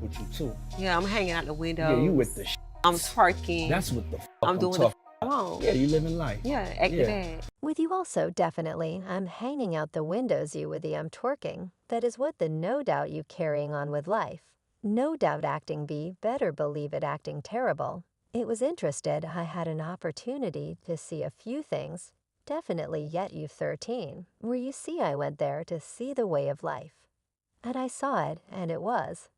with you too. Yeah, I'm hanging out the Yeah, you windows. with the I'm twerking. That's what the fuck I'm doing the talking. I want. Yeah, you living life. Yeah, acting Yeah. bad. With you also, definitely, I'm hanging out the windows you with the twerking. That is what the no doubt you carrying on with life. No doubt acting B, better believe it acting terrible. It was interested I had an opportunity to see a few things, definitely yet you 13, where you see I went there to see the way of life. And I saw it, and it was.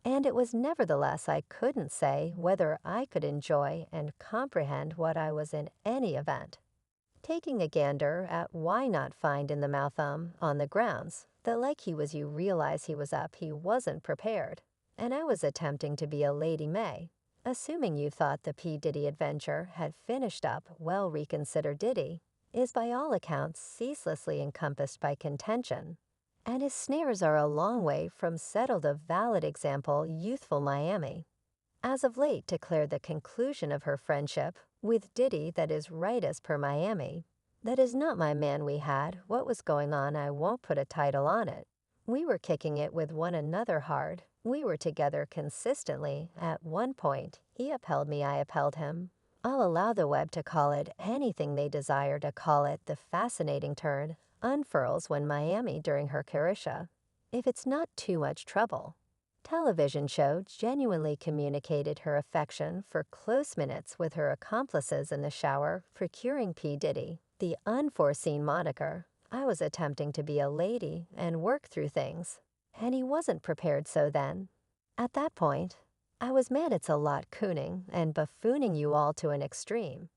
And it was nevertheless I couldn't say whether I could enjoy and comprehend what I was in any event. Taking a gander at why not find in the mouth on the grounds that like he was you realize he was up, he wasn't prepared. And I was attempting to be a Lady May, assuming you thought the P. Diddy adventure had finished up well reconsidered Diddy, is by all accounts ceaselessly encompassed by contention. And his snares are a long way from settled a valid example youthful Miami. As of late declared the conclusion of her friendship with Diddy that is right as per Miami. That is not my man we had, what was going on I won't put a title on it. We were kicking it with one another hard, we were together consistently, at one point, he upheld me I upheld him. I'll allow the web to call it anything they desire to call it the fascinating turn, unfurls when Miami during her Carisha. If it's not too much trouble. Television show genuinely communicated her affection for close minutes with her accomplices in the shower procuring P. Diddy, the unforeseen moniker. I was attempting to be a lady and work through things, and he wasn't prepared so then. At that point, I was mad it's a lot cooning and buffooning you all to an extreme.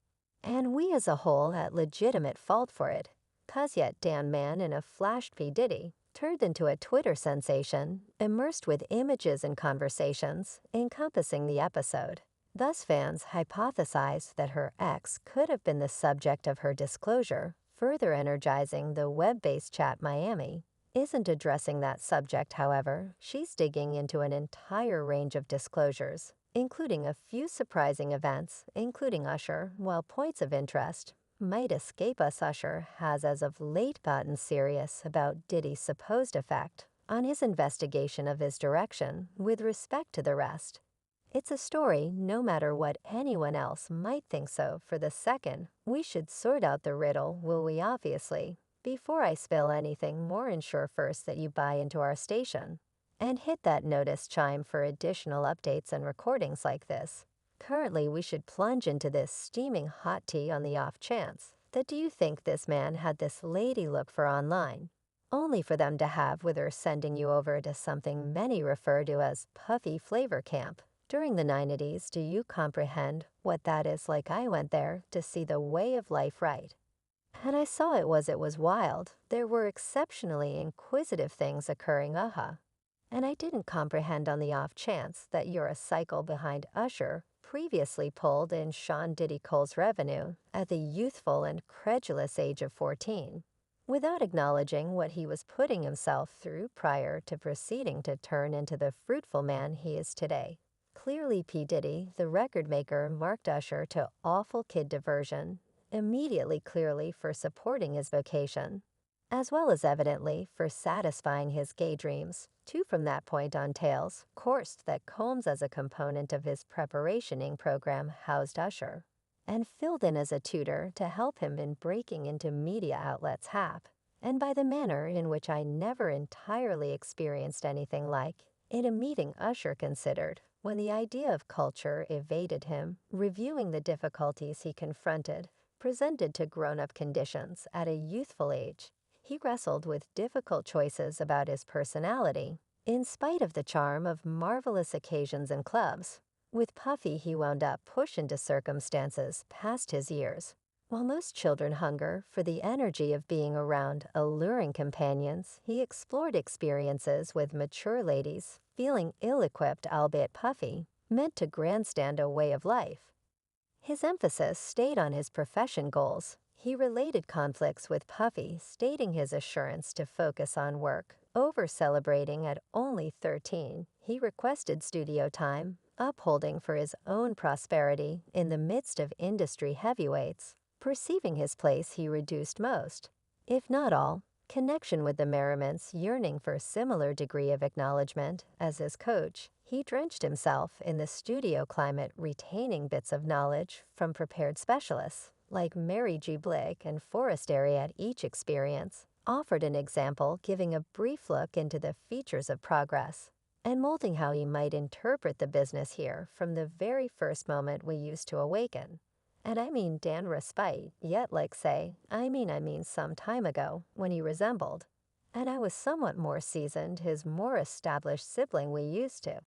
And we as a whole at legitimate fault for it, 'cause yet Dan Man in a flashed P. Diddy turned into a Twitter sensation, immersed with images and conversations encompassing the episode. Thus fans hypothesized that her ex could have been the subject of her disclosure, further energizing the web-based chat Miami. Isn't addressing that subject, however, she's digging into an entire range of disclosures, including a few surprising events, including Usher, while points of interest might escape us. Usher has as of late gotten serious about Diddy's supposed effect on his investigation of his direction with respect to the rest. It's a story no matter what anyone else might think so for the second. We should sort out the riddle, will we obviously? Before I spill anything more, ensure first that you buy into our station. And hit that notice chime for additional updates and recordings like this. Currently, we should plunge into this steaming hot tea on the off chance that do you think this man had this lady look for online, only for them to have with her sending you over to something many refer to as puffy flavor camp. During the 90s, do you comprehend what that is like? I went there to see the way of life right. And I saw it was wild. There were exceptionally inquisitive things occurring, And I didn't comprehend on the off chance that you're a cycle behind Usher, previously pulled in Sean Diddy Cole's revenue at the youthful and credulous age of 14, without acknowledging what he was putting himself through prior to proceeding to turn into the fruitful man he is today. Clearly P. Diddy, the record maker, marked Usher to awful kid diversion, immediately clearly for supporting his vocation, as well as evidently for satisfying his gay dreams. Two from that point on tales coursed that Combs as a component of his preparationing program housed Usher, and filled in as a tutor to help him in breaking into media outlets hap, and by the manner in which I never entirely experienced anything like, in a meeting Usher considered, when the idea of culture evaded him, reviewing the difficulties he confronted, presented to grown-up conditions at a youthful age. He wrestled with difficult choices about his personality, in spite of the charm of marvelous occasions and clubs. With Puffy he wound up pushed into circumstances past his years. While most children hunger for the energy of being around alluring companions, he explored experiences with mature ladies, feeling ill-equipped, albeit Puffy, meant to grandstand a way of life. His emphasis stayed on his profession goals. He related conflicts with Puffy, stating his assurance to focus on work. Over celebrating at only 13, he requested studio time, upholding for his own prosperity in the midst of industry heavyweights. Perceiving his place, he reduced most, if not all, connection with the merriments, yearning for a similar degree of acknowledgement as his coach. He drenched himself in the studio climate, retaining bits of knowledge from prepared specialists, like Mary G. Blake and Forrest Airy at each experience, offered an example giving a brief look into the features of progress, and molding how he might interpret the business here from the very first moment we used to awaken. And I mean Dan respite, yet like say, I mean some time ago, when he resembled, and I was somewhat more seasoned, his more established sibling we used to.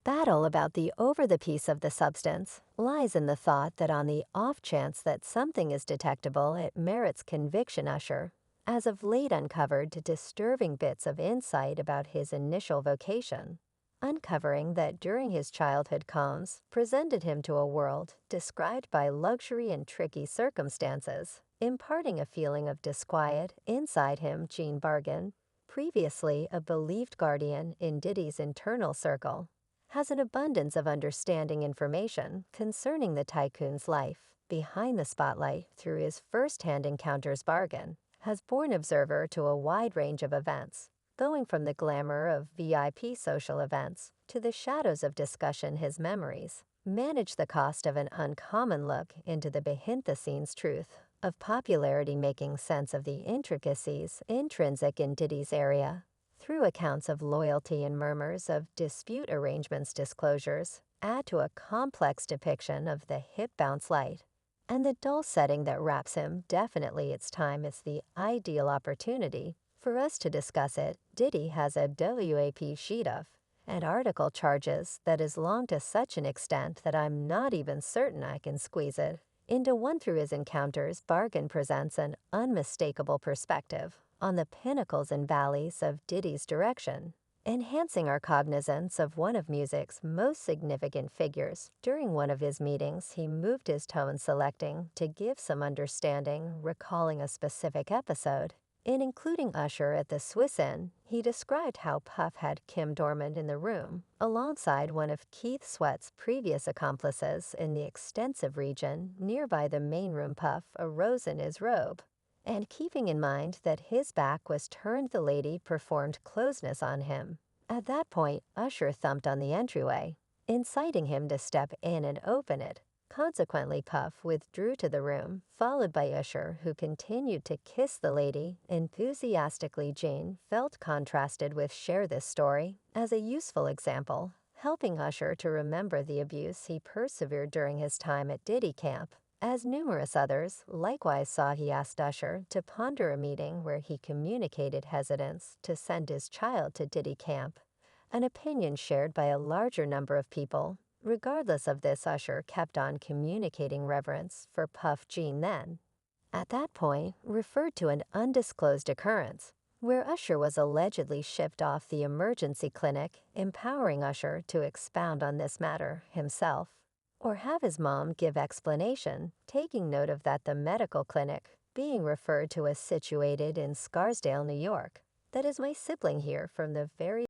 Battle about the over the piece of the substance lies in the thought that on the off chance that something is detectable, it merits conviction. Usher, as of late, uncovered disturbing bits of insight about his initial vocation, uncovering that during his childhood Combs presented him to a world described by luxury and tricky circumstances, imparting a feeling of disquiet inside him. Gene Bargan, previously a believed guardian in Diddy's internal circle, has an abundance of understanding information concerning the tycoon's life behind the spotlight through his first-hand encounters. Bargan has borne observer to a wide range of events, going from the glamour of VIP social events to the shadows of discussion. His memories manage the cost of an uncommon look into the behind-the-scenes truth of popularity, making sense of the intricacies intrinsic in Diddy's area through accounts of loyalty and murmurs of dispute arrangements. Disclosures add to a complex depiction of the hip bounce light and the dull setting that wraps him. Definitely its time is the ideal opportunity for us to discuss it. Diddy has a WAP sheet of and article charges that is long to such an extent that I'm not even certain I can squeeze it into one. Through his encounters, Bargan presents an unmistakable perspective on the pinnacles and valleys of Diddy's direction, enhancing our cognizance of one of music's most significant figures. During one of his meetings, he moved his tone, selecting to give some understanding, recalling a specific episode. In including Usher at the Swiss Inn, he described how Puff had Kim Dormant in the room, alongside one of Keith Sweat's previous accomplices in the extensive region nearby the main room. Puff arose in his robe, and keeping in mind that his back was turned, the lady performed closeness on him. At that point, Usher thumped on the entryway, inciting him to step in and open it. Consequently, Puff withdrew to the room, followed by Usher, who continued to kiss the lady enthusiastically. Jane felt contrasted with share this story as a useful example, helping Usher to remember the abuse he persevered during his time at Diddy camp, as numerous others likewise saw. He asked Usher to ponder a meeting where he communicated hesitance to send his child to Diddy camp, an opinion shared by a larger number of people. Regardless of this, Usher kept on communicating reverence for Puff. Gene then, at that point, referred to an undisclosed occurrence where Usher was allegedly shipped off the emergency clinic, empowering Usher to expound on this matter himself or have his mom give explanation, taking note of that the medical clinic being referred to as situated in Scarsdale, New York. That is my sibling here from the very